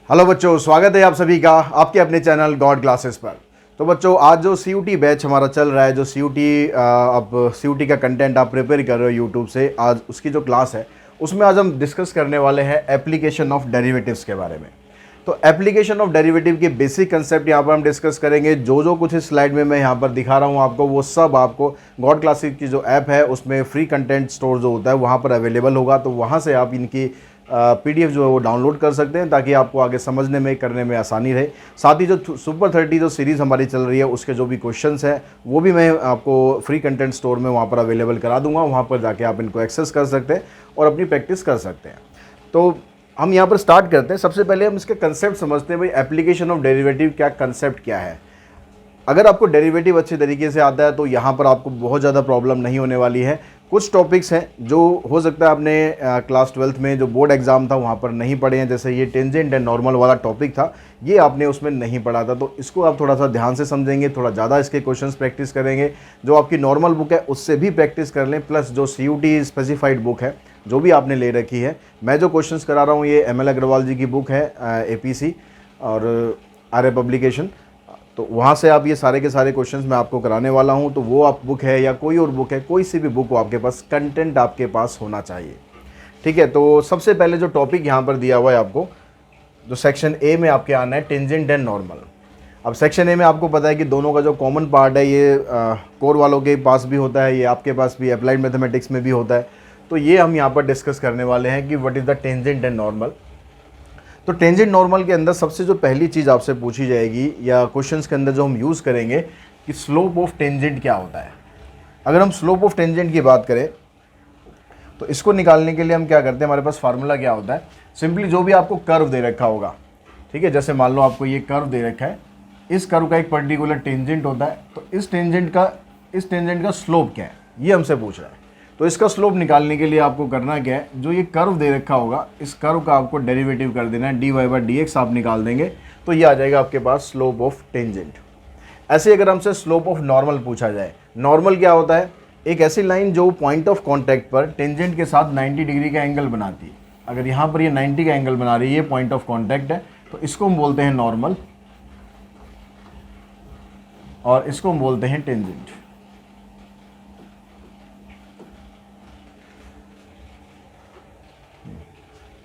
Hello बच्चों, स्वागत है आप सभी का आपके अपने चैनल गॉड क्लासेस पर। तो बच्चों, आज जो CUT बैच हमारा चल रहा है, जो CUT अब CUT का कंटेंट आप प्रिपेयर कर रहे हो यूट्यूब से, आज उसकी जो क्लास है उसमें आज हम डिस्कस करने वाले हैं एप्लीकेशन ऑफ डेरिवेटिव्स के बारे में। तो एप्लीकेशन ऑफ डेरिवेटिव के बेसिक कंसेप्ट यहाँ पर हम डिस्कस करेंगे। जो कुछ इस स्लाइड में मैं यहाँ पर दिखा रहा हूँ आपको, वो सब आपको गॉड क्लासेस की जो ऐप है उसमें फ्री कंटेंट स्टोर जो होता है वहाँ पर अवेलेबल होगा। तो वहाँ से आप इनकी PDF जो है वो डाउनलोड कर सकते हैं, ताकि आपको आगे समझने में करने में आसानी रहे। साथ ही जो सुपर 30 जो सीरीज़ हमारी चल रही है उसके जो भी क्वेश्चंस हैं वो भी मैं आपको फ्री कंटेंट स्टोर में वहाँ पर अवेलेबल करा दूंगा। वहाँ पर जाके आप इनको एक्सेस कर सकते हैं और अपनी प्रैक्टिस कर सकते हैं। तो हम यहाँ पर स्टार्ट करते हैं। सबसे पहले हम इसके कंसेप्ट समझते हैं। भाई, एप्लीकेशन ऑफ डेरिवेटिव क्या कंसेप्ट क्या है। अगर आपको डेरिवेटिव अच्छे तरीके से आता है तो यहाँ पर आपको बहुत ज़्यादा प्रॉब्लम नहीं होने वाली है। कुछ टॉपिक्स हैं जो हो सकता है आपने क्लास 12th में जो बोर्ड एग्जाम था वहाँ पर नहीं पढ़े हैं। जैसे ये टेंजेंट एंड नॉर्मल वाला टॉपिक था, ये आपने उसमें नहीं पढ़ा था, तो इसको आप थोड़ा सा ध्यान से समझेंगे, थोड़ा ज़्यादा इसके क्वेश्चंस प्रैक्टिस करेंगे। जो आपकी नॉर्मल बुक है उससे भी प्रैक्टिस कर लें, प्लस जो CUT स्पेसिफाइड बुक है जो भी आपने ले रखी है। मैं जो क्वेश्चंस करा रहा हूँ ये ML अग्रवाल जी की बुक है, APC और आर्य पब्लिकेशन। तो वहाँ से आप ये सारे के सारे क्वेश्चंस मैं आपको कराने वाला हूँ। तो वो आप बुक है या कोई और बुक है, कोई सी भी बुक हो आपके पास, कंटेंट आपके पास होना चाहिए। ठीक है। तो सबसे पहले जो टॉपिक यहाँ पर दिया हुआ है आपको, जो सेक्शन A में आपके आना है टेंजेंट एंड नॉर्मल। अब सेक्शन A में आपको पता है कि दोनों का जो कॉमन पार्ट है ये कोर वालों के पास भी होता है, ये आपके पास भी अप्लाइड मैथमेटिक्स में भी होता है। तो ये हम यहाँ पर डिस्कस करने वाले हैं कि what is the tangent and normal. तो टेंजेंट नॉर्मल के अंदर सबसे जो पहली चीज़ आपसे पूछी जाएगी या क्वेश्चंस के अंदर जो हम यूज़ करेंगे कि स्लोप ऑफ टेंजेंट क्या होता है। अगर हम स्लोप ऑफ टेंजेंट की बात करें तो इसको निकालने के लिए हम क्या करते हैं, हमारे पास फार्मूला क्या होता है। सिंपली जो भी आपको कर्व दे रखा होगा, ठीक है, जैसे मान लो आपको ये कर्व दे रखा है, इस कर्व का एक पर्टिकुलर टेंजेंट होता है, तो इस टेंजेंट का स्लोप क्या है ये हमसे पूछ रहा है। तो इसका स्लोप निकालने के लिए आपको करना क्या है, जो ये कर्व दे रखा होगा इस कर्व का आपको डेरिवेटिव कर देना है, dy/dx आप निकाल देंगे तो ये आ जाएगा आपके पास स्लोप ऑफ टेंजेंट। ऐसे अगर हमसे स्लोप ऑफ नॉर्मल पूछा जाए, नॉर्मल क्या होता है, एक ऐसी लाइन जो पॉइंट ऑफ कॉन्टैक्ट पर टेंजेंट के साथ 90 डिग्री का एंगल बनाती है। अगर यहाँ पर ये 90 का एंगल बना रही है, ये पॉइंट ऑफ कॉन्टैक्ट है, तो इसको हम बोलते हैं नॉर्मल और इसको हम बोलते हैं टेंजेंट।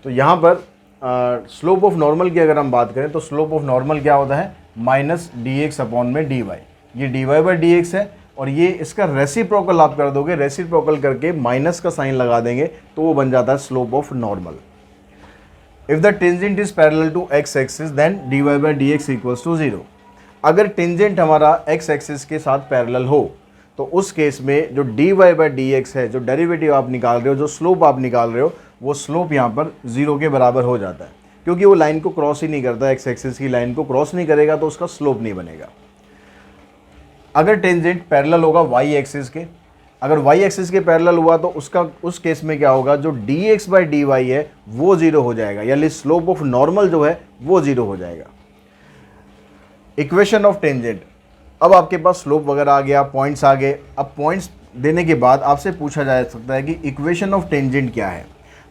तो यहाँ पर स्लोप ऑफ नॉर्मल की अगर हम बात करें तो स्लोप ऑफ नॉर्मल क्या होता है, -dx/dy। ये dy/dx है और ये इसका रेसिप्रोकल आप कर दोगे, रेसिप्रोकल करके माइनस का साइन लगा देंगे तो वो बन जाता है slope of normal. If the tangent is parallel to x axis then dy/dx equals to 0। अगर टेंजेंट हमारा x एक्सिस के साथ पैरेलल हो तो उस केस में जो dy/dx है, जो डेरिवेटिव आप निकाल रहे हो, जो स्लोप आप निकाल रहे हो, वो स्लोप यहाँ पर 0 के बराबर हो जाता है, क्योंकि वो लाइन को क्रॉस ही नहीं करता, एक्स एक्सिस की लाइन को क्रॉस नहीं करेगा तो उसका स्लोप नहीं बनेगा। अगर टेंजेंट पैरेलल होगा y एक्सिस के, अगर y एक्सिस के पैरेलल हुआ तो उस केस में क्या होगा, जो dx/dy है वो 0 हो जाएगा, यानी स्लोप ऑफ नॉर्मल जो है वो 0 हो जाएगा। इक्वेशन ऑफ टेंजेंट, अब आपके पास स्लोप वगैरह आ गया, पॉइंट्स आ गए। अब पॉइंट्स देने के बाद आपसे पूछा जा सकता है कि इक्वेशन ऑफ टेंजेंट क्या है।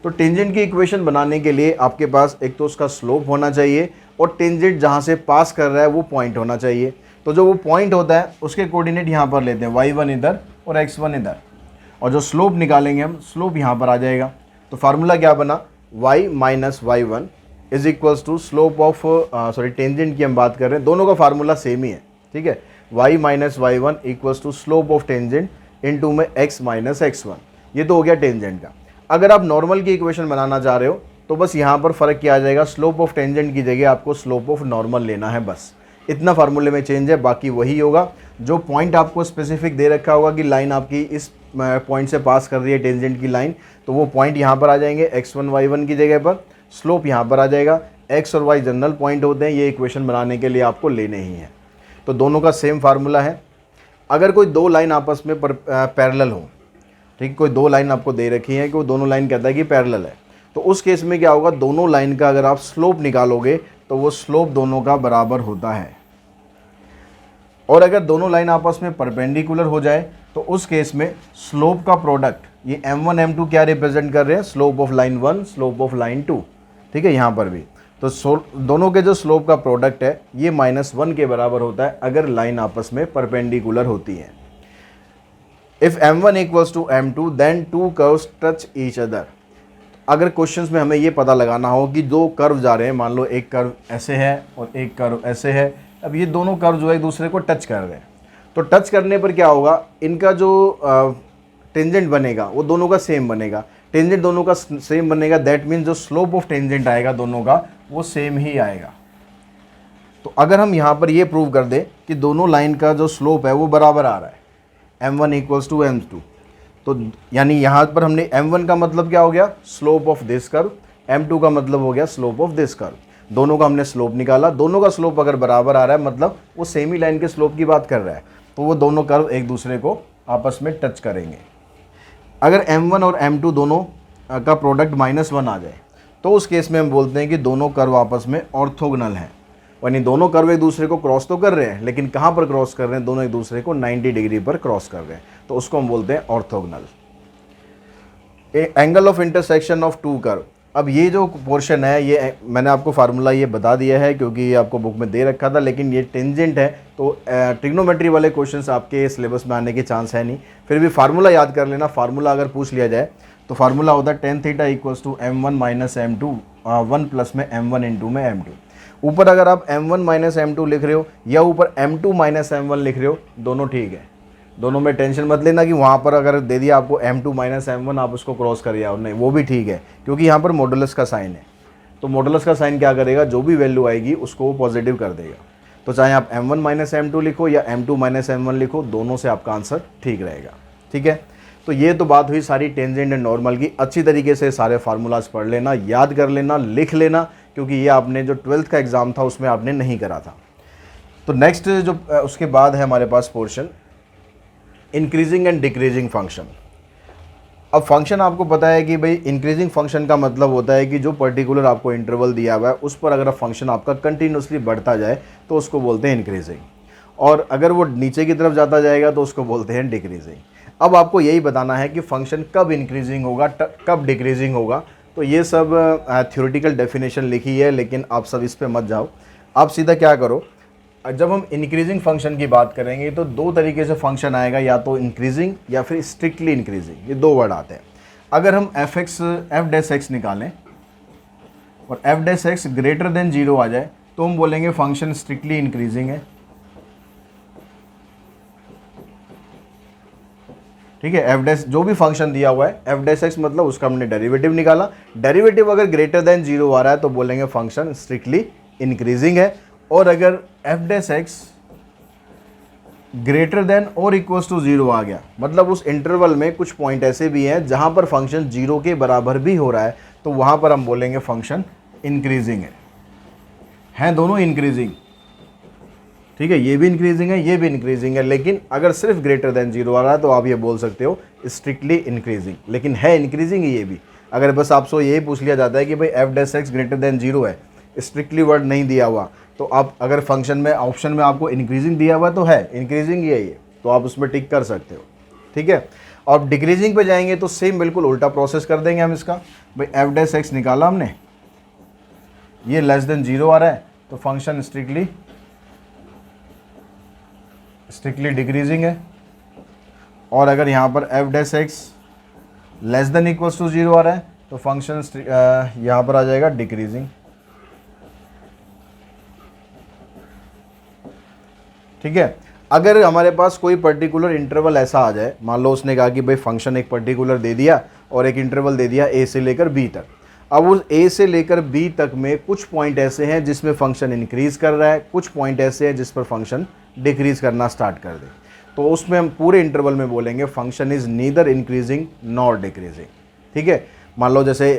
तो टेंजेंट की इक्वेशन बनाने के लिए आपके पास एक तो उसका स्लोप होना चाहिए और टेंजेंट जहाँ से पास कर रहा है वो पॉइंट होना चाहिए। तो जो वो पॉइंट होता है उसके कोऑर्डिनेट यहाँ पर लेते हैं, y1 इधर और x1 इधर, और जो स्लोप निकालेंगे हम, स्लोप यहाँ पर आ जाएगा। तो फार्मूला क्या बना, y-y1 is equals to slope of tangent की हम बात कर रहे हैं, दोनों का फार्मूला सेम ही है, ठीक है। y-y1 equals to slope of tangent into में x-x1, ये तो हो गया टेंजेंट का। अगर आप नॉर्मल की इक्वेशन बनाना चाह रहे हो तो बस यहाँ पर फ़र्क क्या आ जाएगा, स्लोप ऑफ टेंजेंट की जगह आपको स्लोप ऑफ नॉर्मल लेना है, बस इतना फार्मूले में चेंज है, बाकी वही होगा। जो पॉइंट आपको स्पेसिफिक दे रखा होगा कि लाइन आपकी इस पॉइंट से पास कर रही है टेंजेंट की लाइन, तो वो पॉइंट यहाँ पर आ जाएंगे, x1 y1 की जगह पर, स्लोप यहाँ पर आ जाएगा। x और y जनरल पॉइंट होते हैं, ये इक्वेशन बनाने के लिए आपको लेने ही हैं। तो दोनों का सेम फार्मूला है। अगर कोई दो लाइन आपस में पैरेलल हो, ठीक, कोई दो लाइन आपको दे रखी है कि वो दोनों लाइन कहता है कि पैरेलल है, तो उस केस में क्या होगा, दोनों लाइन का अगर आप स्लोप निकालोगे तो वो स्लोप दोनों का बराबर होता है। और अगर दोनों लाइन आपस में परपेंडिकुलर हो जाए तो उस केस में स्लोप का प्रोडक्ट, ये m1 m2 क्या रिप्रेजेंट कर रहे हैं, slope of line 1 slope of line 2, ठीक है, यहाँ पर भी। तो दोनों के जो स्लोप का प्रोडक्ट है ये -1 के बराबर होता है अगर लाइन आपस में परपेंडिकुलर होती है। If m1 equals to m2 then two curves touch each other. अगर क्वेश्चंस में हमें ये पता लगाना हो कि दो कर्व जा रहे हैं, मान लो एक कर्व ऐसे है और एक कर्व ऐसे है, अब ये दोनों कर्व जो है एक दूसरे को टच कर रहे हैं, तो टच करने पर क्या होगा, इनका जो टेंजेंट बनेगा वो दोनों का सेम बनेगा। टेंजेंट दोनों का सेम बनेगा, दैट मीन्स जो स्लोप ऑफ टेंजेंट आएगा दोनों का वो सेम ही आएगा। तो अगर हम यहाँ पर ये प्रूव कर दें कि दोनों लाइन का जो स्लोप है वो बराबर आ रहा है, m1 इक्वल्स टू m2, तो यानी यहाँ पर हमने m1 का मतलब क्या हो गया, slope of this curve, m2 का मतलब हो गया स्लोप ऑफ दिस कर्व। दोनों का हमने स्लोप निकाला, दोनों का स्लोप अगर बराबर आ रहा है मतलब वो सेम ही लाइन के स्लोप की बात कर रहा है, तो वो दोनों कर्व एक दूसरे को आपस में टच करेंगे। अगर m1 और m2 दोनों का प्रोडक्ट -1 आ जाए तो उस केस में हम बोलते हैं कि दोनों कर्व आपस में ऑर्थोगोनल हैं, यानी दोनों कर्व एक दूसरे को क्रॉस तो कर रहे हैं, लेकिन कहाँ पर क्रॉस कर रहे हैं, दोनों एक दूसरे को 90 डिग्री पर क्रॉस कर रहे हैं, तो उसको हम बोलते हैं orthogonal. Angle of intersection of two curve, अब ये जो पोर्शन है ये मैंने आपको फार्मूला ये बता दिया है क्योंकि ये आपको बुक में दे रखा था, लेकिन ये टेंजेंट है तो ट्रिग्नोमेट्री वाले क्वेश्चंस आपके सिलेबस में आने के चांस है नहीं, फिर भी फार्मूला याद कर लेना। फार्मूला अगर पूछ लिया जाए तो फार्मूला होता है tan theta equals to m1 minus m2 1 plus में m1 इंटू में m2। ऊपर अगर आप m1 माइनस m2 लिख रहे हो या ऊपर m2 माइनस m1 लिख रहे हो, दोनों ठीक है, दोनों में टेंशन मत लेना कि वहाँ पर अगर दे दिया आपको m2 माइनस m1 आप उसको क्रॉस करिए और नहीं, वो भी ठीक है क्योंकि यहाँ पर मॉडुलस का साइन है। तो मॉडुलस का साइन क्या करेगा, जो भी वैल्यू आएगी उसको वो पॉजिटिव कर देगा। तो चाहे आप m1 माइनस m2 लिखो या m2 माइनस m1 लिखो, दोनों से आपका आंसर ठीक रहेगा। ठीक है, तो ये तो बात हुई सारी टेंजेंट एंड नॉर्मल की। अच्छी तरीके से सारे फार्मूलाज पढ़ लेना, याद कर लेना, लिख लेना, क्योंकि ये आपने जो 12th का एग्ज़ाम था उसमें आपने नहीं करा था। तो नेक्स्ट जो उसके बाद है हमारे पास portion increasing and decreasing function. अब फंक्शन आपको पता है कि भाई इंक्रीजिंग फंक्शन का मतलब होता है कि जो पर्टिकुलर आपको इंटरवल दिया हुआ है उस पर अगर फंक्शन आपका कंटिन्यूसली बढ़ता जाए तो उसको बोलते हैं इंक्रीजिंग, और अगर वो नीचे की तरफ जाता जाएगा तो उसको बोलते हैं डिक्रीजिंग। अब आपको यही बताना है कि फंक्शन कब इंक्रीजिंग होगा कब डिक्रीजिंग होगा। तो ये सब थ्योरेटिकल डेफिनेशन लिखी है, लेकिन आप सब इस पे मत जाओ। आप सीधा क्या करो, जब हम इंक्रीजिंग फंक्शन की बात करेंगे तो दो तरीके से फंक्शन आएगा, या तो इंक्रीजिंग या फिर स्ट्रिक्टली इंक्रीजिंग, ये दो वर्ड आते हैं। अगर हम एफ डैश एक्स निकालें और F dash x greater than 0 आ जाए तो हम बोलेंगे फंक्शन स्ट्रिक्टली इंक्रीजिंग है। ठीक है, एफ डैश जो भी फंक्शन दिया हुआ है एफ डैश एक्स मतलब उसका हमने डेरिवेटिव निकाला, डेरिवेटिव अगर ग्रेटर देन 0 आ रहा है तो बोलेंगे फंक्शन स्ट्रिक्टली इंक्रीजिंग है। और अगर F dash x greater than और इक्वल्स टू 0 आ गया, मतलब उस इंटरवल में कुछ पॉइंट ऐसे भी हैं जहां पर फंक्शन 0 के बराबर भी हो रहा है, तो वहां पर हम बोलेंगे फंक्शन इंक्रीजिंग है। हैं दोनों इंक्रीजिंग, ठीक है, ये भी इंक्रीजिंग है ये भी इंक्रीजिंग है, लेकिन अगर सिर्फ ग्रेटर देन 0 आ रहा है तो आप ये बोल सकते हो स्ट्रिक्टली इंक्रीजिंग, लेकिन है इंक्रीजिंग ये भी। अगर बस आपसे यही पूछ लिया जाता है कि भाई F dash x greater than 0 है, स्ट्रिक्टली वर्ड नहीं दिया हुआ, तो आप अगर फंक्शन में ऑप्शन में आपको इंक्रीजिंग दिया हुआ तो है इंक्रीजिंग ही है ये, तो आप उसमें टिक कर सकते हो। ठीक है, और डिक्रीजिंग पे जाएंगे तो सेम बिल्कुल उल्टा प्रोसेस कर देंगे हम इसका। भाई एफ डैश एक्स निकाला हमने, ये लेस देन 0 आ रहा है तो फंक्शन स्ट्रिक्टली डिक्रीजिंग है। और अगर यहाँ पर f dash x less than equals to 0 आ रहा है तो फंक्शन यहाँ पर आ जाएगा डिक्रीजिंग। ठीक है, अगर हमारे पास कोई पर्टिकुलर इंटरवल ऐसा आ जाए, मान लो उसने कहा कि भाई फंक्शन एक पर्टिकुलर दे दिया और एक इंटरवल दे दिया ए से लेकर बी तक, अब उस ए से लेकर बी तक में कुछ पॉइंट ऐसे हैं जिसमें फंक्शन इंक्रीज कर रहा है, कुछ पॉइंट ऐसे हैं जिस पर फंक्शन डिक्रीज करना स्टार्ट कर दे, तो उसमें हम पूरे इंटरवल में बोलेंगे function is neither increasing nor decreasing. ठीक है, मान लो जैसे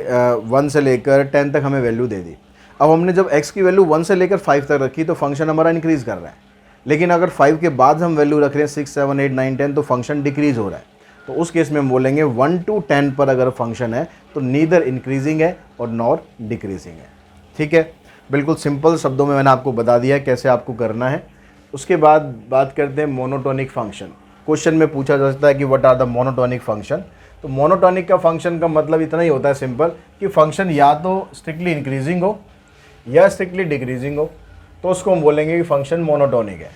1 से लेकर 10 तक हमें वैल्यू दे दी, अब हमने जब x की वैल्यू 1 से लेकर 5 तक रखी तो फंक्शन हमारा इंक्रीज कर रहा है, लेकिन अगर 5 के बाद हम वैल्यू रख रहे हैं 6, 7, 8, 9, 10 तो फंक्शन डिक्रीज हो रहा है, तो उस केस में हम बोलेंगे 1 to 10 पर अगर फंक्शन है तो नीदर इंक्रीजिंग है और नॉर डिक्रीजिंग है। ठीक है, बिल्कुल सिंपल शब्दों में मैंने आपको बता दिया कैसे आपको करना है। उसके बाद बात करते हैं मोनोटोनिक फंक्शन। क्वेश्चन में पूछा जा सकता है कि what are the monotonic function. तो मोनोटोनिक का फंक्शन का मतलब इतना ही होता है सिंपल कि फंक्शन या तो स्ट्रिक्टली इंक्रीजिंग हो या स्ट्रिक्टली डिक्रीजिंग हो तो उसको हम बोलेंगे कि फंक्शन मोनोटोनिक है।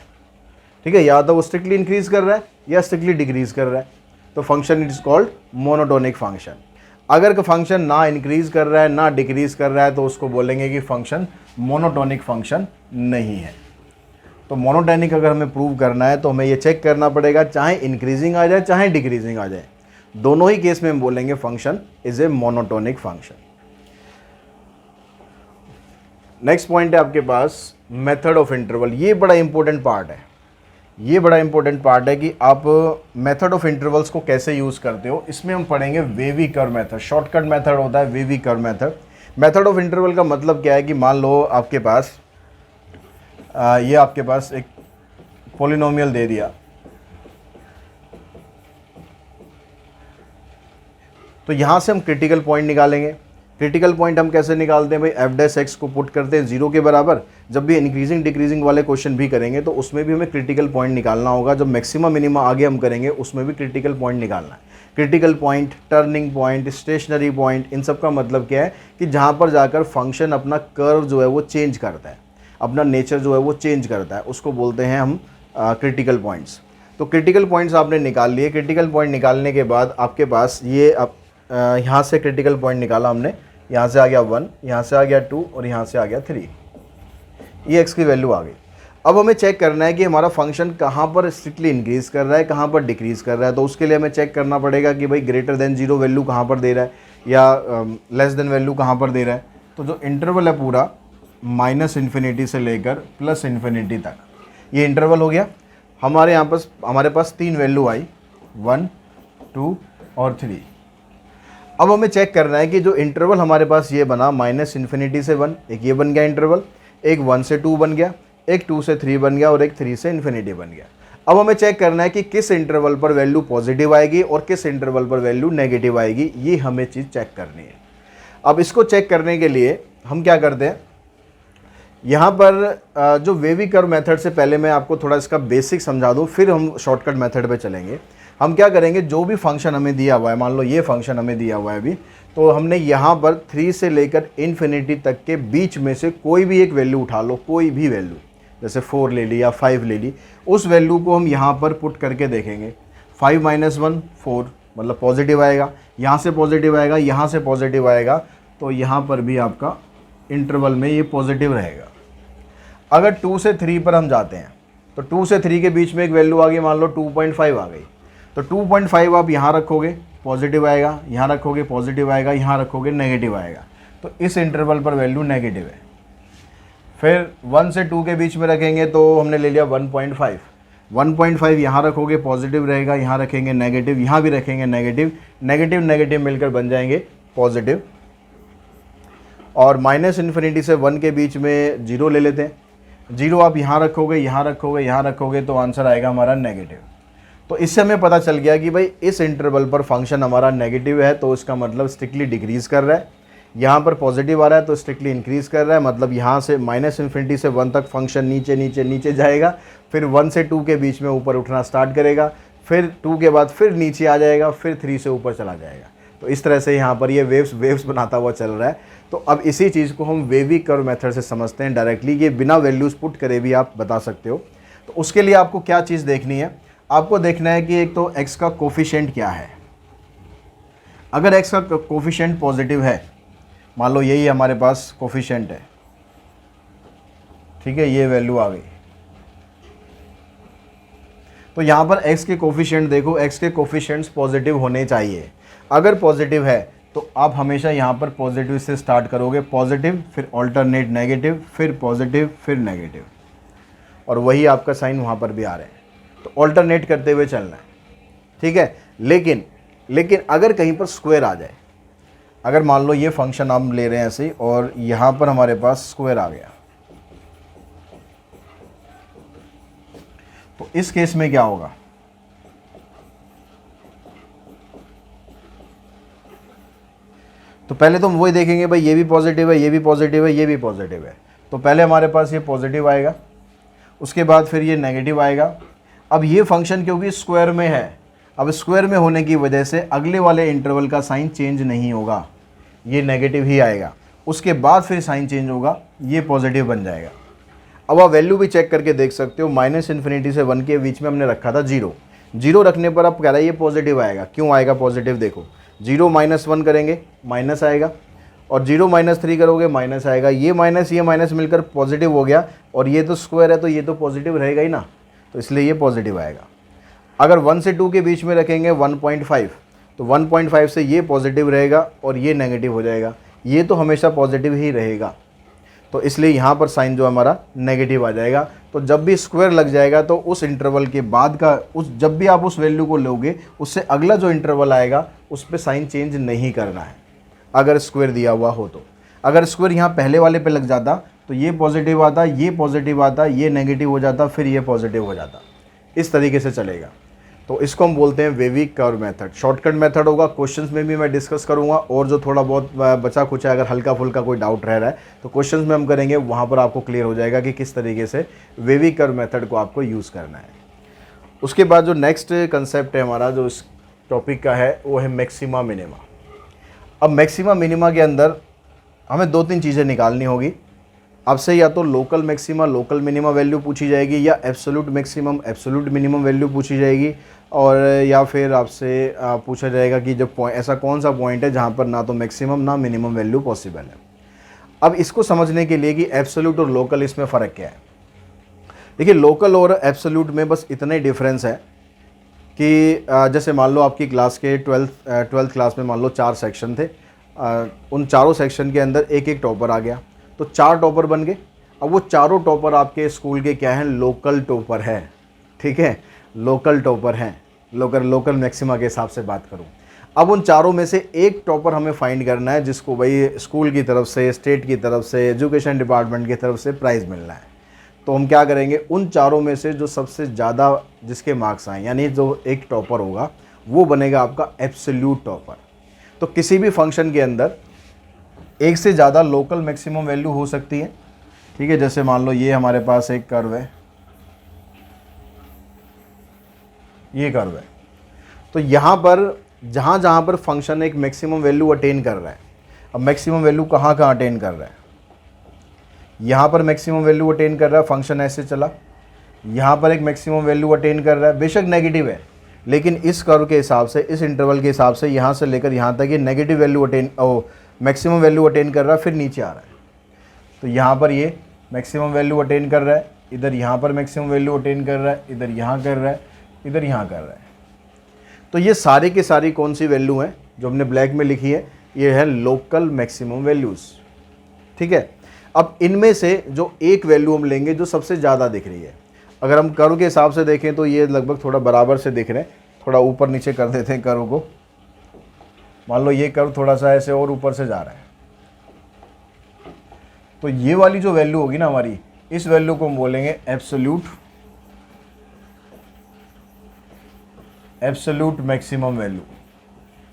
ठीक है, या तो वो स्ट्रिक्टली इंक्रीज कर रहा है या स्ट्रिक्टली डिक्रीज कर रहा है, तो function is called monotonic function. अगर फंक्शन ना इंक्रीज कर रहा है ना डिक्रीज कर रहा है तो उसको बोलेंगे कि फंक्शन मोनोटोनिक फंक्शन नहीं है। तो मोनोटोनिक अगर हमें प्रूव करना है तो हमें ये चेक करना पड़ेगा, चाहे इंक्रीजिंग आ जाए चाहे डिक्रीजिंग आ जाए, दोनों ही केस में हम बोलेंगे function is a monotonic function. Next point है आपके पास मेथड ऑफ इंटरवल। ये बड़ा इंपॉर्टेंट पार्ट है, ये बड़ा इंपॉर्टेंट पार्ट है कि आप मेथड ऑफ इंटरवल्स को कैसे यूज़ करते हो। इसमें हम पढ़ेंगे wavy curve method. Shortcut method होता है wavy curve method. Method of interval का मतलब क्या है कि मान लो आपके पास ये आपके पास एक पॉलिनोमियल दे दिया, तो यहाँ से हम क्रिटिकल पॉइंट निकालेंगे। क्रिटिकल पॉइंट हम कैसे निकालते हैं भाई, एफ डैश एक्स को पुट करते हैं 0 के बराबर। जब भी इंक्रीजिंग डिक्रीजिंग वाले क्वेश्चन भी करेंगे तो उसमें भी हमें क्रिटिकल पॉइंट निकालना होगा। जब मैक्सिमम मिनिमम आगे हम करेंगे उसमें भी क्रिटिकल पॉइंट निकालना है। Critical point, turning point, stationary point, इन सब का मतलब क्या है कि जहाँ पर जाकर फंक्शन अपना कर्व जो है वो चेंज करता है, अपना नेचर जो है वो चेंज करता है, उसको बोलते हैं हम क्रिटिकल पॉइंट्स। तो क्रिटिकल पॉइंट्स आपने निकाल लिए। क्रिटिकल पॉइंट निकालने के बाद आपके पास ये यहाँ से क्रिटिकल पॉइंट निकाला हमने, यहाँ से आ गया 1, यहाँ से आ गया 2 और यहाँ से आ गया 3। ये x की वैल्यू आ गई। अब हमें चेक करना है कि हमारा फंक्शन कहाँ पर स्ट्रिक्टली इंक्रीज़ कर रहा है, कहाँ पर डिक्रीज़ कर रहा है। तो उसके लिए हमें चेक करना पड़ेगा कि भाई ग्रेटर देन 0 वैल्यू कहाँ पर दे रहा है या लेस देन वैल्यू कहाँ पर दे रहा है। तो जो इंटरवल है पूरा -∞ से लेकर +∞ तक, ये इंटरवल हो गया। हमारे पास 3 वैल्यू आई, 1, 2 और 3। अब हमें चेक करना है कि जो इंटरवल हमारे पास ये बना -∞ से 1, एक ये बन गया इंटरवल, एक 1 से 2 बन गया, एक 2 से 3 बन गया और एक 3 से इन्फिनिटी बन गया। अब हमें चेक करना है कि किस इंटरवल पर वैल्यू पॉजिटिव आएगी और किस इंटरवल पर वैल्यू नेगेटिव आएगी। ये हमें चीज़ चेक करनी है। अब इसको चेक करने के लिए हम क्या करते हैं, यहाँ पर जो वेवी कर्व मेथड से पहले मैं आपको थोड़ा इसका बेसिक समझा दूँ, फिर हम शॉर्टकट मेथड पे चलेंगे। हम क्या करेंगे, जो भी फंक्शन हमें दिया हुआ है, मान लो ये फंक्शन हमें दिया हुआ है अभी, तो हमने यहाँ पर 3 से लेकर इन्फिनिटी तक के बीच में से कोई भी एक वैल्यू उठा लो, कोई भी वैल्यू, जैसे 4 ले ली या 5 ले ली, उस वैल्यू को हम यहाँ पर पुट करके देखेंगे। 5 - 1 4 मतलब पॉजिटिव आएगा, यहाँ से पॉजिटिव आएगा, यहाँ से पॉजिटिव आएगा, तो यहाँ पर भी आपका इंटरवल में ये पॉजिटिव रहेगा। अगर 2 से 3 पर हम जाते हैं तो 2 से 3 के बीच में एक वैल्यू आ गई, मान लो 2.5 आ गई, तो 2.5 आप यहाँ रखोगे पॉजिटिव आएगा, यहाँ रखोगे पॉजिटिव आएगा, यहाँ रखोगे नेगेटिव आएगा, तो इस इंटरवल पर वैल्यू नेगेटिव है। फिर 1 से 2 के बीच में रखेंगे तो हमने ले लिया 1.5, 1.5 यहाँ रखोगे पॉजिटिव रहेगा, यहाँ रखेंगे नेगेटिव, यहाँ भी रखेंगे नेगेटिव, नेगेटिव नेगेटिव मिलकर बन जाएंगे पॉजिटिव। और -∞ से 1 के बीच में 0 ले लेते हैं। 0 आप यहाँ रखोगे, यहाँ रखोगे, यहाँ रखोगे, तो आंसर आएगा हमारा नेगेटिव। तो इससे हमें पता चल गया कि भाई इस इंटरवल पर फंक्शन हमारा नेगेटिव है, तो इसका मतलब स्ट्रिक्टली डिक्रीज़ कर रहा है। यहाँ पर पॉजिटिव आ रहा है तो स्ट्रिक्टली इंक्रीज़ कर रहा है, मतलब यहाँ से -∞ से 1 तक फंक्शन नीचे नीचे नीचे जाएगा, फिर 1 से 2 के बीच में ऊपर उठना स्टार्ट करेगा, फिर 2 के बाद फिर नीचे आ जाएगा, फिर 3 से ऊपर चला जाएगा। तो इस तरह से यहाँ पर ये वेव्स बनाता हुआ चल रहा है। तो अब इसी चीज़ को हम वेवी कर्व मेथड से समझते हैं डायरेक्टली, ये बिना वैल्यूज़ पुट करे भी आप बता सकते हो। तो उसके लिए आपको क्या चीज़ देखनी है, आपको देखना है कि एक तो x का कोफिशिएंट क्या है। अगर x का कोफिशिएंट पॉजिटिव है, मान लो यही हमारे पास कोफिशिएंट है, ठीक है, ये वैल्यू आ गई, तो यहाँ पर x के कोफिशिएंट देखो, x के कोफिशिएंट्स पॉजिटिव होने चाहिए। अगर पॉजिटिव है तो आप हमेशा यहाँ पर पॉजिटिव से स्टार्ट करोगे, पॉजिटिव फिर ऑल्टरनेट नेगेटिव फिर पॉजिटिव फिर नेगेटिव, और वही आपका साइन वहाँ पर भी आ रहे हैं, तो ऑल्टरनेट करते हुए चलना है, ठीक है। लेकिन अगर कहीं पर स्क्वायर आ जाए, अगर मान लो ये फंक्शन हम ले रहे हैं ऐसे और यहाँ पर हमारे पास स्क्वायर आ गया, तो इस केस में क्या होगा, तो पहले तो हम वही देखेंगे भाई ये भी पॉजिटिव है, ये भी पॉजिटिव है, ये भी पॉजिटिव है, तो पहले हमारे पास ये पॉजिटिव आएगा, उसके बाद फिर ये नेगेटिव आएगा। अब ये फंक्शन क्योंकि स्क्वायर में है, अब स्क्वायर में होने की वजह से अगले वाले इंटरवल का साइन चेंज नहीं होगा, ये नेगेटिव ही आएगा। उसके बाद फिर साइन चेंज होगा, ये पॉजिटिव बन जाएगा। अब आप वैल्यू भी चेक करके देख सकते हो, माइनस इन्फिनिटी से 1 के बीच में हमने रखा था 0। 0 रखने पर आप कह रहा है ये पॉजिटिव आएगा। क्यों आएगा पॉजिटिव? देखो 0 माइनस 1 करेंगे माइनस आएगा, और 0 माइनस 3 करोगे माइनस आएगा। ये माइनस मिलकर पॉजिटिव हो गया, और ये तो स्क्वायर है तो ये तो पॉजिटिव रहेगा ही ना, तो इसलिए ये पॉजिटिव आएगा। अगर 1 से 2 के बीच में रखेंगे 1.5, तो 1.5 से ये पॉजिटिव रहेगा और ये नेगेटिव हो जाएगा। ये तो हमेशा पॉजिटिव ही रहेगा, तो इसलिए यहाँ पर साइन जो हमारा नेगेटिव आ जाएगा। तो जब भी स्क्वायर लग जाएगा तो उस इंटरवल के बाद का जब भी आप उस वैल्यू को लोगे, उससे अगला जो इंटरवल आएगा उस पर साइन चेंज नहीं करना है, अगर स्क्वायर दिया हुआ हो तो। अगर स्क्वायर यहाँ पहले वाले पे लग जाता तो ये पॉजिटिव आता, ये पॉजिटिव आता, ये नेगेटिव हो जाता, फिर ये पॉजिटिव हो जाता। इस तरीके से चलेगा। तो इसको हम बोलते हैं वेविक कर्व मेथड। शॉर्टकट मेथड होगा, क्वेश्चंस में भी मैं डिस्कस करूंगा, और जो थोड़ा बहुत बचा कुछ है, अगर हल्का फुल्का कोई डाउट रह रहा है तो क्वेश्चंस में हम करेंगे, वहाँ पर आपको क्लियर हो जाएगा कि किस तरीके से वेविक कर्व मेथड को आपको यूज़ करना है। उसके बाद जो नेक्स्ट कंसेप्ट है हमारा, जो इस टॉपिक का है, वो है मैक्सिमा मिनिमा। अब मैक्सिमा मिनिमा के अंदर हमें 2-3 चीज़ें निकालनी होगी आपसे, या तो local maxima local minima value पूछी जाएगी, या absolute maximum absolute minimum value पूछी जाएगी, और या फिर आपसे पूछा जाएगा कि जब ऐसा कौन सा पॉइंट है जहाँ पर ना तो मैक्सिमम ना मिनिमम वैल्यू पॉसिबल है। अब इसको समझने के लिए कि एब्सोल्यूट और लोकल इसमें फ़र्क क्या है। देखिए लोकल और एब्सोल्यूट में बस इतना ही डिफरेंस है कि जैसे मान लो आपकी क्लास के 12th क्लास में मान लो 4 सेक्शन थे, उन चारों सेक्शन के अंदर एक एक टॉपर आ गया, तो 4 टॉपर बन गए। अब वो चारों टॉपर आपके स्कूल के क्या हैं? लोकल टॉपर है, ठीक है, लोकल टॉपर हैं। लोकल मैक्सिमा के हिसाब से बात करूं, अब उन चारों में से एक टॉपर हमें फाइंड करना है, जिसको भाई स्कूल की तरफ से, स्टेट की तरफ से, एजुकेशन डिपार्टमेंट की तरफ से प्राइज़ मिलना है। तो हम क्या करेंगे, उन चारों में से जो सबसे ज़्यादा जिसके मार्क्स आए, यानी जो एक टॉपर होगा वो बनेगा आपका एब्सोल्यूट टॉपर। तो किसी भी फंक्शन के अंदर एक से ज़्यादा लोकल मैक्सिमम वैल्यू हो सकती है, ठीक है। जैसे मान लो ये हमारे पास एक कर्व है, ये कर्व है, तो यहाँ पर जहाँ पर फंक्शन एक मैक्सिमम वैल्यू अटेन कर रहा है, अब मैक्सिमम वैल्यू कहाँ अटेन कर रहा है, यहाँ पर मैक्सिमम वैल्यू अटेन कर रहा है, फंक्शन ऐसे चला, यहाँ पर एक मैक्सिमम वैल्यू अटेन कर रहा है, बेशक नेगेटिव है, लेकिन इस कर्व के हिसाब से, इस इंटरवल के हिसाब से यहाँ से लेकर यहाँ तक ये negative value maximum value attain कर रहा है, फिर नीचे आ रहा है। तो यहाँ पर ये मैक्सिमम वैल्यू अटेन कर रहा है, इधर यहाँ पर मैक्सिमम वैल्यू अटेन कर रहा है, इधर यहाँ कर रहा है, इधर यहाँ कर रहा है। तो ये सारी की सारी कौन सी वैल्यू हैं जो हमने ब्लैक में लिखी है, ये है लोकल मैक्सिमम वैल्यूज़, ठीक है। अब इनमें से जो एक वैल्यू हम लेंगे जो सबसे ज़्यादा दिख रही है, अगर हम कर्व के हिसाब से देखें तो ये लगभग थोड़ा बराबर से दिख रहे हैं, थोड़ा ऊपर नीचे कर देते हैं कर्व को। मान लो ये कर्व थोड़ा सा ऐसे और ऊपर से जा रहा है, तो ये वाली जो वैल्यू होगी ना हमारी, इस वैल्यू को हम बोलेंगे एब्सोल्यूट मैक्सिमम वैल्यू।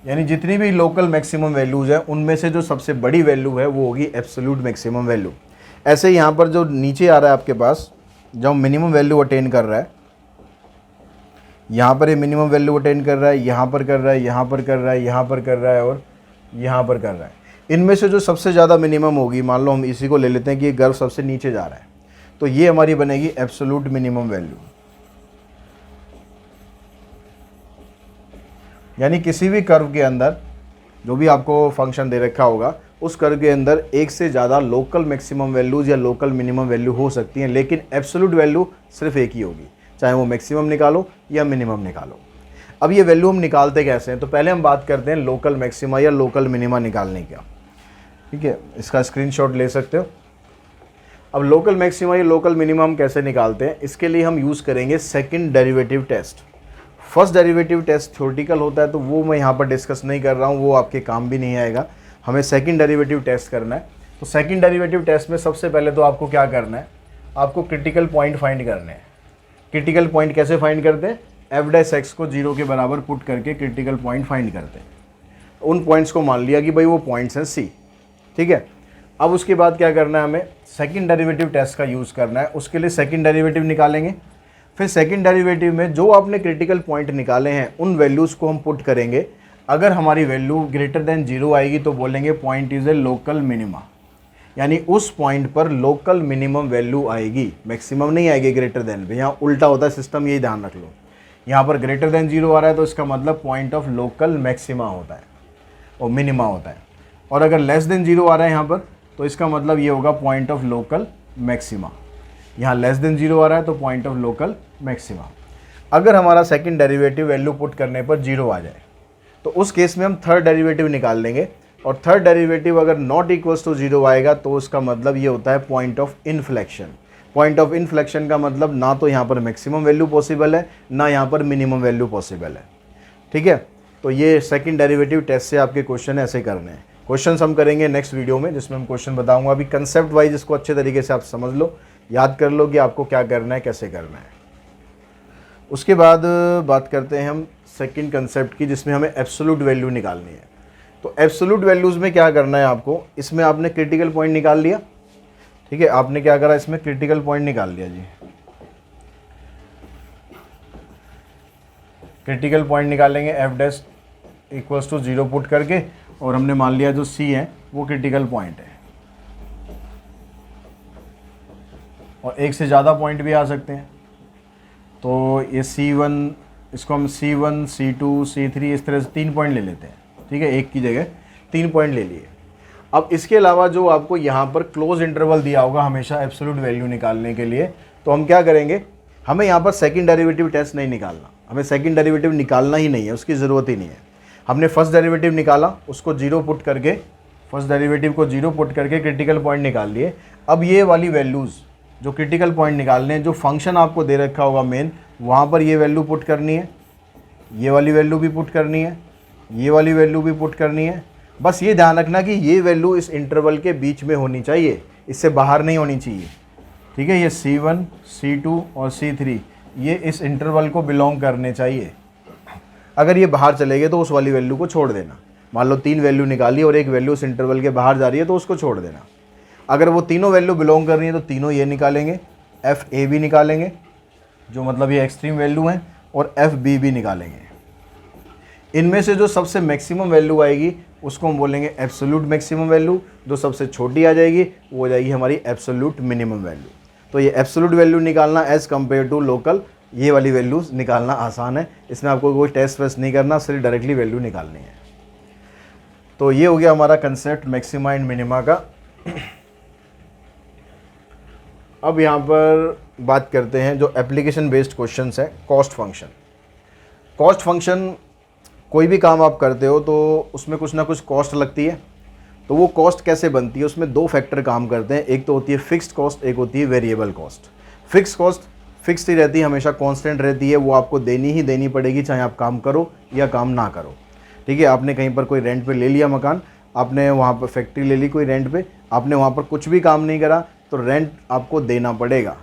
यानी जितनी भी लोकल मैक्सिमम वैल्यूज़ हैं उनमें से जो सबसे बड़ी वैल्यू है वो होगी एब्सोल्यूट मैक्सिमम वैल्यू। ऐसे यहाँ पर जो नीचे आ रहा है आपके पास, जब मिनिमम वैल्यू अटेन कर रहा है, यहाँ पर ये मिनिमम वैल्यू अटेन कर रहा है, यहाँ पर कर रहा है, यहाँ पर कर रहा है, यहाँ पर कर रहा है, और यहाँ पर कर रहा है। इनमें से जो सबसे ज़्यादा मिनिमम होगी, मान लो हम इसी को ले लेते हैं कि ये कर्व सबसे नीचे जा रहा है, तो ये हमारी बनेगी एब्सोल्यूट मिनिमम वैल्यू। यानी किसी भी कर्व के अंदर जो भी आपको फंक्शन दे रखा होगा, उस कर्व के अंदर एक से ज़्यादा लोकल मैक्सिमम वैल्यूज़ या लोकल मिनिमम वैल्यू हो सकती हैं, लेकिन एब्सोल्यूट वैल्यू सिर्फ एक ही होगी, चाहे वो मैक्सिमम निकालो या मिनिमम निकालो। अब ये वैल्यू हम निकालते कैसे हैं, तो पहले हम बात करते हैं लोकल मैक्सिमा या लोकल मिनिमा निकालने का, ठीक है। इसका स्क्रीनशॉट ले सकते हो। अब लोकल मैक्सिमा या लोकल मिनिमा हम कैसे निकालते हैं, इसके लिए हम यूज़ करेंगे second derivative test. First derivative test theoretical होता है, तो वो मैं यहाँ पर डिस्कस नहीं कर रहा हूँ, वो आपके काम भी नहीं आएगा। हमें सेकंड डेरिवेटिव टेस्ट करना है। तो सेकंड डेरिवेटिव टेस्ट में सबसे पहले तो आपको क्या करना है, आपको क्रिटिकल पॉइंट फाइंड करने हैं। क्रिटिकल पॉइंट कैसे फाइंड करते हैं, f' को 0 के बराबर पुट करके क्रिटिकल पॉइंट फाइंड करते हैं। उन पॉइंट्स को मान लिया कि भाई वो पॉइंट्स हैं C, ठीक है। अब उसके बाद क्या करना है, हमें सेकंड डेरिवेटिव टेस्ट का यूज़ करना है। उसके लिए सेकंड डेरिवेटिव निकालेंगे, फिर सेकंड डेरिवेटिव में जो आपने क्रिटिकल पॉइंट निकाले हैं उन वैल्यूज़ को हम पुट करेंगे। अगर हमारी वैल्यू ग्रेटर देन 0 आएगी तो बोलेंगे point is a local minima. यानी उस पॉइंट पर लोकल मिनिमम वैल्यू आएगी, मैक्सिमम नहीं आएगी ग्रेटर देन पे। यहाँ उल्टा होता है सिस्टम, यही ध्यान रख लो। यहाँ पर ग्रेटर देन 0 आ रहा है तो इसका मतलब पॉइंट ऑफ लोकल मैक्सिमा होता है और मिनिमा होता है, और अगर लेस देन 0 आ रहा है यहाँ पर तो इसका मतलब ये होगा पॉइंट ऑफ लोकल मैक्सिमा। यहाँ लेस देन 0 आ रहा है तो पॉइंट ऑफ लोकल मैक्सिमा। अगर हमारा सेकंड डेरिवेटिव वैल्यू पुट करने पर 0 आ जाए तो उस केस में हम थर्ड डेरिवेटिव निकाल लेंगे, और थर्ड डेरिवेटिव अगर नॉट इक्वल्स टू 0 आएगा तो उसका मतलब ये होता है point of inflection. Point of inflection का मतलब ना तो यहाँ पर मैक्सिमम वैल्यू पॉसिबल है, ना यहाँ पर मिनिमम वैल्यू पॉसिबल है। ठीक है, तो ये सेकंड डेरिवेटिव टेस्ट से आपके क्वेश्चन ऐसे करने हैं। क्वेश्चन हम करेंगे नेक्स्ट वीडियो में, जिसमें हम क्वेश्चन बताऊंगा। अभी कंसेप्ट वाइज इसको अच्छे तरीके से आप समझ लो, याद कर लो कि आपको क्या करना है, कैसे करना है। उसके बाद बात करते हैं हम सेकंड कंसेप्ट की, जिसमें हमें एब्सोल्यूट वैल्यू निकालनी है। तो एब्सोल्यूट वैल्यूज़ में क्या करना है आपको, इसमें आपने क्रिटिकल पॉइंट निकाल लिया। ठीक है, आपने क्या करा, इसमें क्रिटिकल पॉइंट निकाल लिया जी। क्रिटिकल पॉइंट निकालेंगे f dash equals to 0 put करके, और हमने मान लिया जो सी है वो क्रिटिकल पॉइंट है, और एक से ज़्यादा पॉइंट भी आ सकते हैं। तो ये C1, इसको हम C1, C2, C3 इस तरह से 3 पॉइंट ले लेते हैं। ठीक है, एक की जगह 3 पॉइंट ले लिए। अब इसके अलावा जो आपको यहाँ पर क्लोज इंटरवल दिया होगा हमेशा एब्सोल्यूट वैल्यू निकालने के लिए, तो हम क्या करेंगे, हमें यहाँ पर सेकंड डेरिवेटिव टेस्ट नहीं निकालना, हमें सेकंड डेरिवेटिव निकालना ही नहीं है, उसकी ज़रूरत ही नहीं है। हमने फर्स्ट डेरिवेटिव निकाला, उसको 0 पुट करके, फर्स्ट डेरिवेटिव को 0 पुट करके क्रिटिकल पॉइंट निकाल लिए। अब ये वाली वैल्यूज़ जो क्रिटिकल पॉइंट निकालने हैं, जो फंक्शन आपको दे रखा होगा मेन, वहाँ पर ये वैल्यू पुट करनी है, ये वाली वैल्यू भी पुट करनी है, ये वाली वैल्यू भी पुट करनी है। बस ये ध्यान रखना कि ये वैल्यू इस इंटरवल के बीच में होनी चाहिए, इससे बाहर नहीं होनी चाहिए। ठीक है, ये C1, C2 और C3 ये इस इंटरवल को बिलोंग करने चाहिए। अगर ये बाहर चले गए तो उस वाली वैल्यू को छोड़ देना। मान लो 3 वैल्यू निकाली और एक वैल्यू उस इंटरवल के बाहर जा रही है तो उसको छोड़ देना। अगर वो तीनों वैल्यू बिलोंग कर रही है तो तीनों ये निकालेंगे, FA भी निकालेंगे जो मतलब ये एक्सट्रीम वैल्यू हैं, और FB भी निकालेंगे। इनमें से जो सबसे मैक्सिमम वैल्यू आएगी उसको हम बोलेंगे एब्सोल्यूट मैक्सिमम वैल्यू, जो सबसे छोटी आ जाएगी वो हो जाएगी हमारी एब्सोल्यूट मिनिमम वैल्यू। तो ये एब्सोल्यूट वैल्यू निकालना एज़ कम्पेयर टू लोकल, ये वाली वैल्यूज़ निकालना आसान है, इसमें आपको कोई टेस्ट वेस्ट नहीं करना, सिर्फ डायरेक्टली वैल्यू निकालनी है। तो ये हो गया हमारा कंसेप्ट मैक्सिमा एंड मिनिमा का। अब यहाँ पर बात करते हैं जो एप्लीकेशन बेस्ड क्वेश्चंस है, कॉस्ट फंक्शन। कॉस्ट फंक्शन, कोई भी काम आप करते हो तो उसमें कुछ ना कुछ कॉस्ट लगती है। तो वो कॉस्ट कैसे बनती है, उसमें 2 फैक्टर काम करते हैं, एक तो होती है फिक्स्ड कॉस्ट, एक होती है variable cost. Fixed cost fixed ही रहती है, हमेशा कांस्टेंट रहती है, वो आपको देनी ही देनी पड़ेगी चाहे आप काम करो या काम ना करो। ठीक है, आपने कहीं पर कोई रेंट पे ले लिया मकान, आपने वहाँ पर फैक्ट्री ले ली कोई रेंट पे, आपने वहाँ पर कुछ भी काम नहीं करा तो रेंट आपको देना पड़ेगा।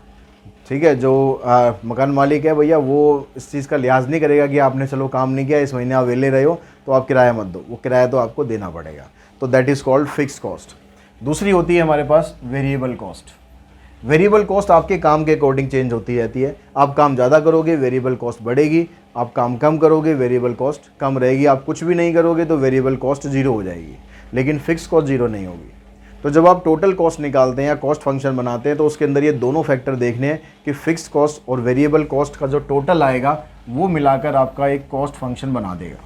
ठीक है, जो मकान मालिक है भैया वो इस चीज़ का लिहाज नहीं करेगा कि आपने चलो काम नहीं किया, इस महीने आप वेले रहे हो तो आप किराया मत दो, वो किराया तो आपको देना पड़ेगा। तो that is called fixed cost. दूसरी होती है हमारे पास वेरिएबल कॉस्ट। वेरिएबल कॉस्ट आपके काम के अकॉर्डिंग चेंज होती रहती है। आप काम ज़्यादा करोगे वेरिएबल कॉस्ट बढ़ेगी, आप काम कम करोगे वेरिएबल कॉस्ट कम रहेगी, आप कुछ भी नहीं करोगे तो वेरिएबल कॉस्ट 0 हो जाएगी, लेकिन फिक्स कॉस्ट 0 नहीं होगी। तो जब आप टोटल कॉस्ट निकालते हैं या कॉस्ट फंक्शन बनाते हैं तो उसके अंदर ये दोनों फैक्टर देखने हैं कि फिक्स कॉस्ट और वेरिएबल कॉस्ट का जो टोटल आएगा वो मिलाकर आपका एक कॉस्ट फंक्शन बना देगा।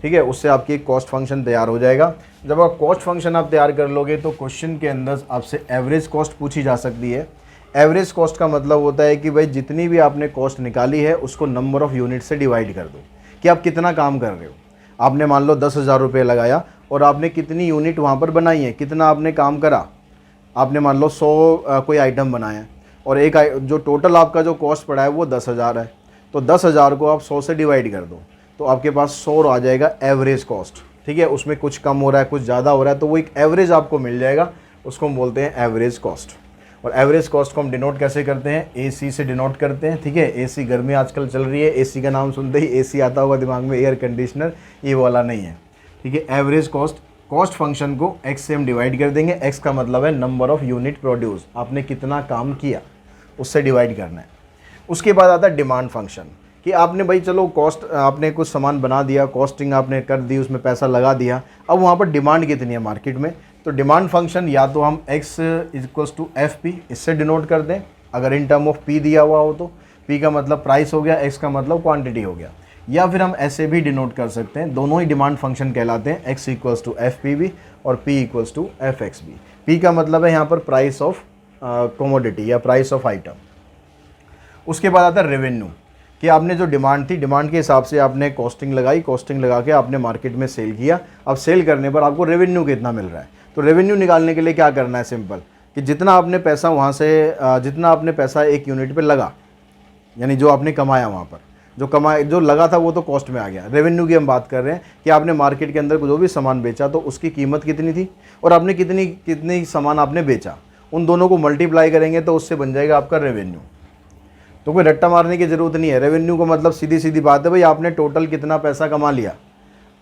ठीक है, उससे आपकी एक कॉस्ट फंक्शन तैयार हो जाएगा। जब आप कॉस्ट फंक्शन आप तैयार कर लोगे तो क्वेश्चन के अंदर आपसे एवरेज कॉस्ट पूछी जा सकती है। एवरेज कॉस्ट का मतलब होता है कि भाई जितनी भी आपने कॉस्ट निकाली है उसको नंबर ऑफ यूनिट से डिवाइड कर दो कि आप कितना काम कर रहे हो। आपने मान लो 10,000 रुपये लगाया और आपने कितनी यूनिट वहाँ पर बनाई है, कितना आपने काम करा। आपने मान लो 100 कोई आइटम बनाया और एक जो टोटल आपका जो कॉस्ट पड़ा है वो 10,000 है, तो 10,000 को आप 100 से डिवाइड कर दो तो आपके पास 100 आ जाएगा एवरेज कॉस्ट। ठीक है, उसमें कुछ कम हो रहा है कुछ ज़्यादा हो रहा है तो वो एक एवरेज आपको मिल जाएगा, उसको हम बोलते हैं एवरेज कॉस्ट। और एवरेज कॉस्ट को हम डिनोट कैसे करते हैं, AC से डिनोट करते हैं। ठीक है, AC गर्मी आजकल चल रही है, AC का नाम सुनते ही AC आता होगा दिमाग में, एयर कंडीशनर, ये वाला नहीं है। ठीक है, एवरेज कॉस्ट, कॉस्ट फंक्शन को x से हम डिवाइड कर देंगे। x का मतलब है नंबर ऑफ यूनिट प्रोड्यूस, आपने कितना काम किया उससे डिवाइड करना है। उसके बाद आता है डिमांड फंक्शन कि आपने भाई चलो कॉस्ट, आपने कुछ सामान बना दिया, कॉस्टिंग आपने कर दी, उसमें पैसा लगा दिया, अब वहाँ पर डिमांड कितनी है मार्केट में। तो डिमांड फंक्शन या तो हम x equals to f p इससे डिनोट कर दें, अगर इन टर्म ऑफ p दिया हुआ हो तो p का मतलब प्राइस हो गया, x का मतलब क्वांटिटी हो गया, या फिर हम ऐसे भी डिनोट कर सकते हैं, दोनों ही डिमांड फंक्शन कहलाते हैं, x equals to f p b और p equals to f x b. p का मतलब है यहाँ पर प्राइस ऑफ कमोडिटी या प्राइस ऑफ आइटम। उसके बाद आता है रेवेन्यू, कि आपने जो डिमांड थी, डिमांड के हिसाब से आपने कॉस्टिंग लगाई, कॉस्टिंग लगा के आपने मार्केट में सेल किया, अब सेल करने पर आपको रेवेन्यू कितना मिल रहा है। तो रेवेन्यू निकालने के लिए क्या करना है, सिंपल, कि जितना आपने पैसा वहाँ से जितना आपने पैसा एक यूनिट पे लगा, यानी जो आपने कमाया वहाँ पर, जो लगा था वो तो कॉस्ट में आ गया। रेवेन्यू की हम बात कर रहे हैं कि आपने मार्केट के अंदर जो भी सामान बेचा तो उसकी कीमत कितनी थी और आपने कितनी सामान आपने बेचा, उन दोनों को मल्टीप्लाई करेंगे तो उससे बन जाएगा आपका रेवेन्यू। तो कोई रट्टा मारने की ज़रूरत नहीं है। रेवेन्यू को मतलब सीधी सीधी बात है भाई, आपने टोटल कितना पैसा कमा लिया,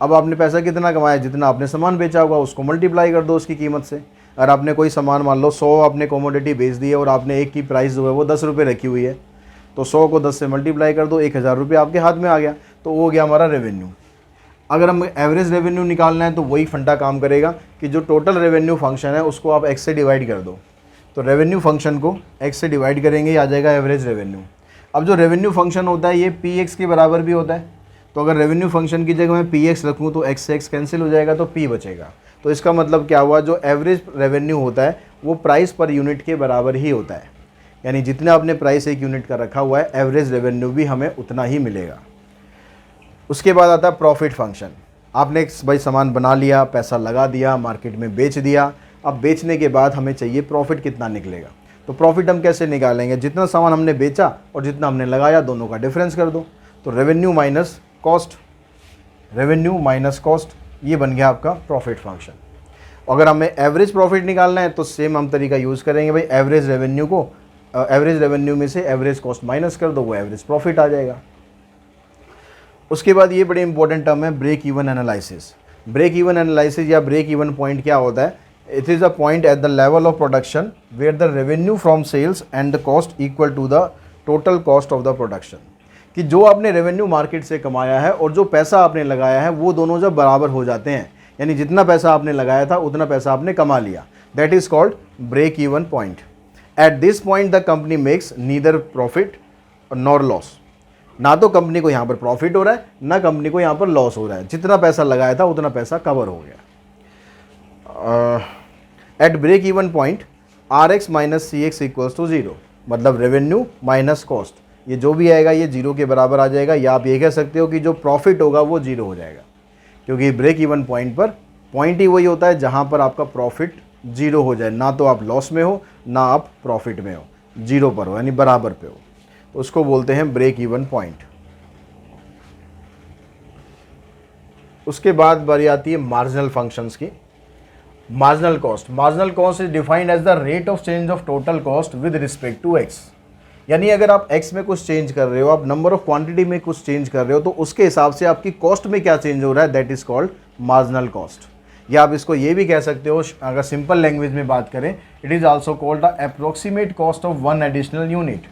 अब आपने पैसा कितना कमाया, जितना आपने सामान बेचा होगा उसको मल्टीप्लाई कर दो उसकी कीमत से। अगर आपने कोई सामान, मान लो 100 आपने कमोडिटी बेच दी है और आपने एक की प्राइस जो है वो 10 रुपये रखी हुई है, तो 100 को 10 से मल्टीप्लाई कर दो, 1000 रुपये आपके हाथ में आ गया, तो वो हो गया हमारा रेवेन्यू। अगर हम एवरेज रेवेन्यू निकालना है तो वही फंडा काम करेगा कि जो टोटल रेवेन्यू फंक्शन है उसको आप x से डिवाइड कर दो, तो रेवेन्यू फंक्शन को x से डिवाइड करेंगे, आ जाएगा एवरेज रेवेन्यू। अब जो रेवेन्यू फंक्शन होता है ये px के बराबर भी होता है, तो अगर रेवेन्यू फंक्शन की जगह मैं px रखूँ तो x से x कैंसिल हो जाएगा, तो p बचेगा। तो इसका मतलब क्या हुआ, जो एवरेज रेवेन्यू होता है वो प्राइस पर यूनिट के बराबर ही होता है, यानी जितना आपने प्राइस एक यूनिट का रखा हुआ है एवरेज रेवेन्यू भी हमें उतना ही मिलेगा। उसके बाद आता है प्रॉफिट फंक्शन। आपने भाई सामान बना लिया, पैसा लगा दिया, मार्केट में बेच दिया, अब बेचने के बाद हमें चाहिए प्रॉफिट कितना निकलेगा। तो प्रॉफिट हम कैसे निकालेंगे, जितना सामान हमने बेचा और जितना हमने लगाया दोनों का डिफरेंस कर दो, तो revenue minus cost, revenue minus cost, ये बन गया आपका प्रॉफिट फंक्शन। अगर हमें एवरेज प्रॉफिट निकालना है तो सेम हम तरीका यूज़ करेंगे भाई, एवरेज रेवेन्यू को एवरेज रेवेन्यू में से एवरेज कॉस्ट माइनस कर दो, वो एवरेज प्रॉफिट आ जाएगा। उसके बाद ये बड़े इंपॉर्टेंट टर्म है break even analysis. Break even analysis या ब्रेक इवन पॉइंट क्या होता है, it is a point at the level of production where the revenue from sales and the cost equal to the total cost of the production, कि जो आपने revenue market से कमाया है और जो पैसा आपने लगाया है वो दोनों जब बराबर हो जाते हैं, यानी जितना पैसा आपने लगाया था उतना पैसा आपने कमा लिया, that is called break even point. At this point the company makes neither profit nor loss, ना तो कंपनी को यहाँ पर प्रॉफिट हो रहा है ना कंपनी को यहाँ पर लॉस हो रहा है, जितना पैसा लगाया था उतना पैसा कवर हो गया। At break even point r x minus c x equals to zero, मतलब रेवेन्यू माइनस कॉस्ट, ये जो भी आएगा ये जीरो के बराबर आ जाएगा, या आप ये कह सकते हो कि जो प्रॉफिट होगा वो जीरो हो जाएगा, क्योंकि ब्रेक इवन पॉइंट पर पॉइंट ही वही होता है जहाँ पर आपका प्रॉफिट जीरो हो जाए, ना तो आप लॉस में हो ना आप प्रॉफिट में हो, जीरो पर हो यानी बराबर पे हो, तो उसको बोलते हैं ब्रेक इवन पॉइंट। उसके बाद बारी आती है मार्जिनल फंक्शंस की। Marginal cost is defined as the rate of change of total cost with respect to x, यानी अगर आप x में कुछ चेंज कर रहे हो, आप नंबर ऑफ क्वांटिटी में कुछ चेंज कर रहे हो, तो उसके हिसाब से आपकी कॉस्ट में क्या चेंज हो रहा है, that is called marginal cost. या आप इसको ये भी कह सकते हो, अगर सिंपल लैंग्वेज में बात करें, it is also called the approximate cost of one additional unit,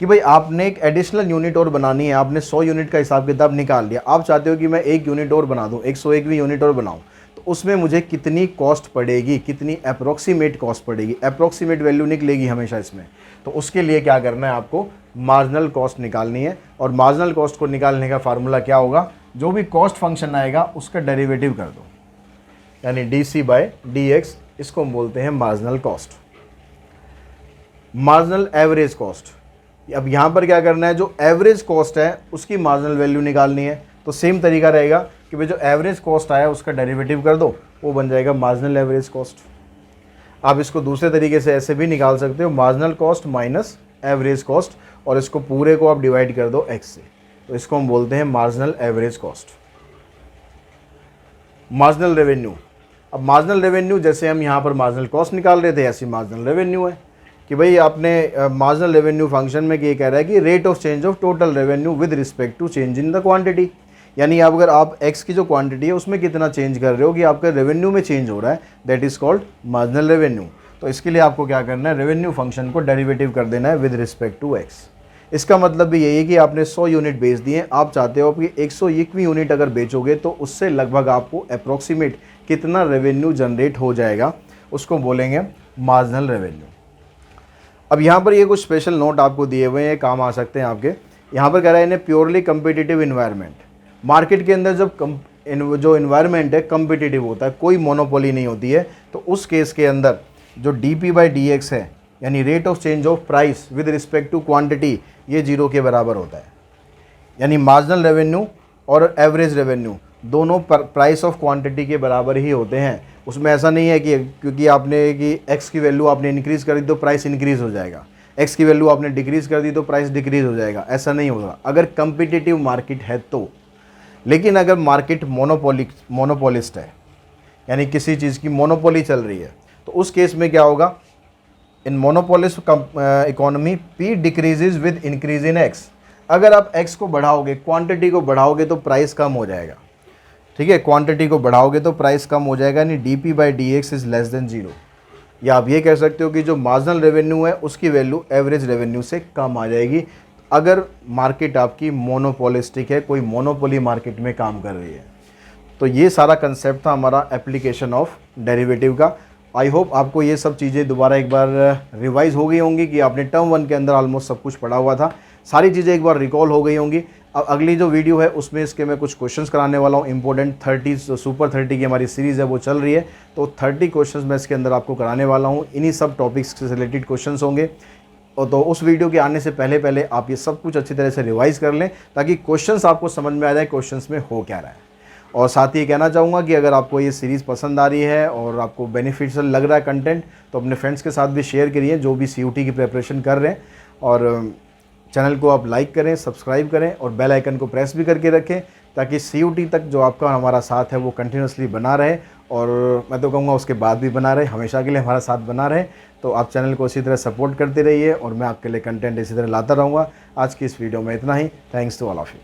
कि भाई आपने एक एडिशनल यूनिट और बनानी है, आपने 100 यूनिट का हिसाब किताब निकाल लिया, आप चाहते हो कि मैं एक यूनिट और बना दूँ, 101वीं यूनिट और बनाऊँ, तो उसमें मुझे कितनी कॉस्ट पड़ेगी, कितनी अप्रोक्सीमेट कॉस्ट पड़ेगी, अप्रोक्सीमेट वैल्यू निकलेगी हमेशा इसमें। तो उसके लिए क्या करना है, आपको मार्जिनल कॉस्ट निकालनी है, और मार्जिनल कॉस्ट को निकालने का फार्मूला क्या होगा, जो भी कॉस्ट फंक्शन आएगा उसका डेरिवेटिव कर दो, यानी डी बाय डी एक्स, इसको हम बोलते हैं marginal cost. Marginal average cost, अब यहाँ पर क्या करना है, जो एवरेज कॉस्ट है उसकी मार्जिनल वैल्यू निकालनी है, तो सेम तरीका रहेगा कि भाई जो एवरेज कॉस्ट आया उसका डेरिवेटिव कर दो, वो बन जाएगा मार्जिनल एवरेज कॉस्ट। आप इसको दूसरे तरीके से ऐसे भी निकाल सकते हो, marginal cost minus average cost, और इसको पूरे को आप डिवाइड कर दो x से, तो इसको हम बोलते हैं marginal average cost. Marginal revenue, अब मार्जिनल रेवेन्यू जैसे हम यहाँ पर मार्जिनल कॉस्ट निकाल रहे थे, ऐसी मार्जिनल रेवेन्यू है कि भाई आपने मार्जिनल रेवेन्यू फंक्शन में ये कह रहा है कि rate of change of total revenue with respect to change in the quantity, यानी अब अगर आप x की जो क्वांटिटी है उसमें कितना चेंज कर रहे हो कि आपका रेवेन्यू में चेंज हो रहा है, that is called marginal revenue. तो इसके लिए आपको क्या करना है, रेवेन्यू फंक्शन को डेरिवेटिव कर देना है विद रिस्पेक्ट टू x, इसका मतलब भी यही है कि आपने 100 यूनिट बेच दिए, आप चाहते हो कि 101वीं यूनिट अगर बेचोगे तो उससे लगभग आपको अप्रोक्सीमेट कितना रेवेन्यू जनरेट हो जाएगा, उसको बोलेंगे मार्जिनल रेवेन्यू। अब यहाँ पर ये कुछ स्पेशल नोट आपको दिए हुए हैं, काम आ सकते हैं आपके। यहाँ पर कह रहा है इन प्योरली कम्पिटिटिव इन्वायरमेंट, मार्केट के अंदर जब जो इन्वायरमेंट है कम्पिटिटिव होता है, कोई मोनोपोली नहीं होती है, तो उस केस के अंदर जो DP/DX है यानी rate of change of price with respect to quantity, ये 0 के बराबर होता है। यानी मार्जिनल रेवेन्यू और एवरेज रेवेन्यू दोनों प्राइस ऑफ क्वांटिटी के बराबर ही होते हैं। उसमें ऐसा नहीं है कि क्योंकि आपने कि एक्स की वैल्यू आपने इंक्रीज़ कर दी तो प्राइस इंक्रीज़ हो जाएगा, एक्स की वैल्यू आपने डिक्रीज़ कर दी तो प्राइस डिक्रीज़ हो जाएगा, ऐसा नहीं होगा अगर कंपिटिटिव मार्केट है तो। लेकिन अगर मार्केट मोनोपोलिस्ट है यानी किसी चीज़ की मोनोपोली चल रही है, तो उस केस में क्या होगा, in monopolist economy P decreases with increase in X। अगर आप X को बढ़ाओगे, क्वांटिटी को बढ़ाओगे तो प्राइस कम हो जाएगा, ठीक है, क्वांटिटी को बढ़ाओगे तो प्राइस कम हो जाएगा, यानी DP/DX इज़ लेस देन 0। या आप ये कह सकते हो कि जो मार्जिनल रेवेन्यू है उसकी वैल्यू एवरेज रेवेन्यू से कम आ जाएगी अगर मार्केट आपकी मोनोपोलिस्टिक है, कोई मोनोपोली मार्केट में काम कर रही है। तो ये सारा कंसेप्ट था हमारा एप्लीकेशन ऑफ डेरिवेटिव का। आई होप आपको ये सब चीज़ें दोबारा एक बार रिवाइज हो गई होंगी कि आपने टर्म 1 के अंदर ऑलमोस्ट सब कुछ पढ़ा हुआ था, सारी चीज़ें एक बार रिकॉल हो गई होंगी। अब अगली जो वीडियो है उसमें इसके मैं कुछ क्वेश्चंस कराने वाला हूँ, इंपॉर्टेंट 30 सुपर 30 की हमारी सीरीज़ है वो चल रही है, तो 30 क्वेश्चंस मैं इसके अंदर आपको कराने वाला हूँ, इन्हीं सब टॉपिक्स से रिलेटेड क्वेश्चंस होंगे। और तो उस वीडियो के आने से पहले आप ये सब कुछ अच्छी तरह से रिवाइज़ कर लें ताकि क्वेश्चंस आपको समझ में आ जाए क्वेश्चंस में हो क्या रहा है। और साथ ही ये कहना चाहूँगा कि अगर आपको ये सीरीज़ पसंद आ रही है और आपको बेनिफिशियल लग रहा है कंटेंट, तो अपने फ्रेंड्स के साथ भी शेयर करिए जो भी CUT की प्रिपरेशन कर रहे हैं। और चैनल को आप लाइक करें, सब्सक्राइब करें और बेल आइकन को प्रेस भी करके रखें ताकि CUT तक जो आपका हमारा साथ है वो कंटिन्यूसली बना रहे, और मैं तो कहूँगा उसके बाद भी बना रहे, हमेशा के लिए हमारा साथ बना रहे। तो आप चैनल को इसी तरह सपोर्ट करते रहिए और मैं आपके लिए कंटेंट इसी तरह लाता रहूँगा। आज की इस वीडियो में इतना ही। Thanks to all of you.